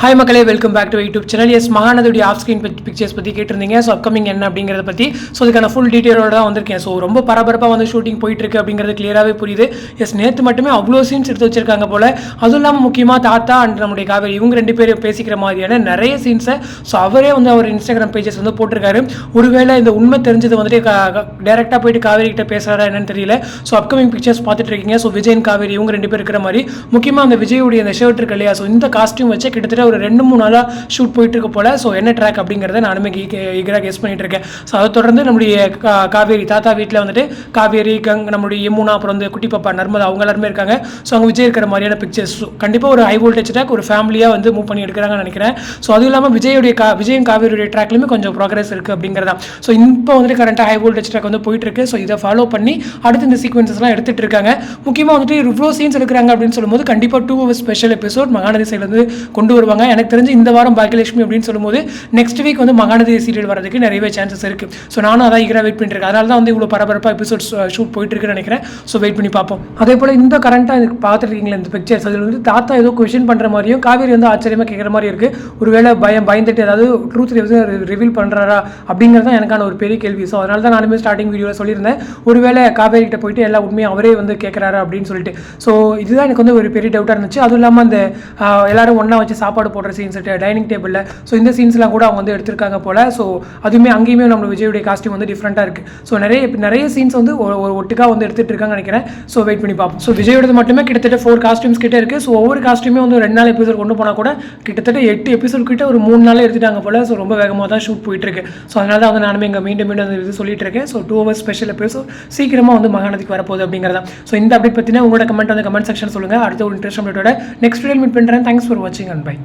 Hi மக்களே, welcome back to YouTube channel. Yes, மகாநதியுடைய off screen pictures பற்றி கேட்டிருந்தீங்க. ஸோ அப்கமிங் என்ன அப்படிங்கிறத பற்றி அதுக்கான ஃபுல் டீட்டெயிலோட தான் வந்திருக்கேன். ஸோ ரொம்ப பரபரப்பாக வந்து ஷூட்டிங் போயிட்டுருக்கு அப்படிங்கிறது கிளியராகவே புரியுது. எஸ், நேற்று மட்டுமே அவ்வளோ சீன்ஸ் எடுத்து வச்சிருக்காங்க போல். அதுவும் இல்லாமல் முக்கியமாக தாத்தா அண்ட் நம்முடைய காவேரி இவங்க ரெண்டு பேரும் பேசிக்கிற மாதிரியான நிறைய சீன்ஸை அவரே வந்து அவர் இன்ஸ்டாகிராம் பேஜஸ் வந்து போட்டிருக்காரு. ஒருவேளை இந்த உண்மை தெரிஞ்சது வந்துட்டு டேரெக்டாக போயிட்டு காவேரி கிட்ட பேசுகிறாரா என்னன்னு தெரியல. ஸோ அப்கமிங் பிக்சர்ஸ் பார்த்துட்டு இருக்கீங்க. ஸோ விஜய் காவேரி இவங்க ரெண்டு பேர் இருக்கிற மாதிரி முக்கியமாக அந்த விஜயுடைய அந்த ஷர்ட் இருக்கு இல்லையா, ஸோ இந்த காஸ்டியூம் வச்சு கிட்டத்தட்ட ஒரு 2-3 நாளாக ஷூட் போயிட்டு இருக்க போல. ஸோ என்ன ட்ராக் அப்படிங்கிறத நானுமே ஈகராக கெஸ் பண்ணிட்டு இருக்கேன். ஸோ அதை தொடர்ந்து நம்முடைய காவேரி தாத்தா வீட்டில் வந்துட்டு காவேரி நம்முடைய யமுனா அப்புறம் வந்து குட்டி பாப்பா நர்மதா அவங்க எல்லாருமே இருக்காங்க. ஸோ அங்கே விஜய் இருக்கிற மாதிரியான பிக்சர்ஸ் கண்டிப்பாக ஒரு ஹை வோல்டேஜ் ட்ராக் ஒரு ஃபேமிலியாக வந்து மூவ் பண்ணி எடுக்கிறாங்கன்னு நினைக்கிறேன். ஸோ அதுவும் இல்லாமல் விஜயும் காவேரியுடைய ட்ராக்லையுமே கொஞ்சம் ப்ராக்ரஸ் இருக்குது அப்படிங்கிறதா. ஸோ இப்போ வந்துட்டு கரண்ட்டாக ஹை வோல்டேஜ் ட்ராக் வந்து போயிட்டு இருக்கு. ஸோ இதை ஃபாலோ பண்ணி அடுத்து இந்த சீக்வன்சஸ்லாம் எடுத்துட்டு இருக்காங்க. முக்கியமாக வந்துட்டு இவ்வளோ சீன்ஸ் எடுக்கிறாங்க அப்படின்னு சொல்லும்போது கண்டிப்பாக 2 hours ஸ்பெஷல் எபிசோட் மகாநதி சைட்லேருந்து கொண்டு வருவாங்க. எனக்கு தெரிஞ்சு இந்த வாரம் பாக்கியலட்சுமி அப்படின்னு சொல்லும்போது நெக்ஸ்ட் வீக் வந்து மகாநதி சீரியல் வரதுக்கு நிறையவே சான்சஸ் இருக்குது. ஸோ நானும் அதான் ஈகராக வெயிட் பண்ணிட்டு இருக்கேன். அதனால தான் வந்து இவ்வளோ பரபரப்பாக எபிசோட்ஸ் ஷூட் போயிட்டு இருக்குன்னு நினைக்கிறேன். ஸோ வெயிட் பண்ணி பார்ப்போம். அதே போல் இந்த கரண்ட்டாக பார்த்துருக்கீங்களா இந்த பிக்சர்ஸ், அதில் வந்து தாத்தா ஏதோ கொஷின் பண்ணுற மாதிரியும் காவேரி வந்து ஆச்சரியமாக கேட்குற மாதிரி இருக்குது. ஒருவேளை பயந்துட்டு ஏதாவது ட்ரூத் ரிவீல் பண்ணுறாரா அப்படிங்கிறது தான் எனக்கான ஒரு பெரிய கேள்வி. ஸோ அதனால தான் நானுமே ஸ்டார்டிங் வீடியோவில் சொல்லியிருந்தேன், ஒருவேளை காவேரி கிட்ட போயிட்டு எல்லா உண்மையும் அவரே வந்து கேட்குறாரு அப்படின்னு சொல்லிட்டு. ஸோ இதுதான் எனக்கு வந்து ஒரு பெரிய டவுட்டாக இருந்துச்சு. அதுவும் இல்லாமல் அந்த எல்லாரும் ஒன்றா வச்சு சாப்பாடு போடுற சீன்ஸ் டைனிங் டேபிளில், ஸோ இந்த சீன்ஸ்லாம் கூட அவங்க வந்து எடுத்திருக்காங்க போல். ஸோ அதுவுமே அங்கேயுமே நம்ம விஜயுடைய காஸ்டியூம் வந்து டிஃப்ரெண்ட்டாக இருக்குது. ஸோ நிறைய சீன்ஸ் வந்து ஒட்டுக்காக வந்து எடுத்துகிட்டு இருக்காங்கன்னு நினைக்கிறேன். ஸோ வெயிட் பண்ணி பார்ப்போம். ஸோ விஜயோடது மட்டுமே கிட்டத்தட்ட 4 காஸ்டியூம்ஸ் கிட்டே இருக்குது. ஸோ ஒவ்வொரு காஸ்டியூமே வந்து 2 நாள் எபிசோட் கொண்டு போனால் கூட கிட்டத்தட்ட 8 எபிசோட் கிட்ட ஒரு 3 நாள் எடுத்துட்டாங்க போல். ஸோ ரொம்ப வேகமாக தான் ஷூட் போயிட்டு இருக்கு. ஸோ அதனால தான் வந்து நானுமே இங்கே மீண்டும் அந்த இது சொல்லிட்டு இருக்கேன். ஸோ 2 hours ஸ்பெஷல் எபிசோட் சீக்கிரமாக வந்து மகாநதிக்கு வரப்போகுது அப்படிங்கிறதா. ஸோ இந்த அப்டேட் பற்றினா உங்களோட கமெண்ட் வந்து கமெண்ட் செக்ஷன் சொல்லுங்கள். அடுத்த ஒரு இன்ட்ரெஸ்ட் அப்டேட்டோட நெக்ஸ்ட் வீடியோ மீட் பண்ணுறேன். தேங்க்ஸ் ஃபார் வாட்சிங் அண்ட் பை.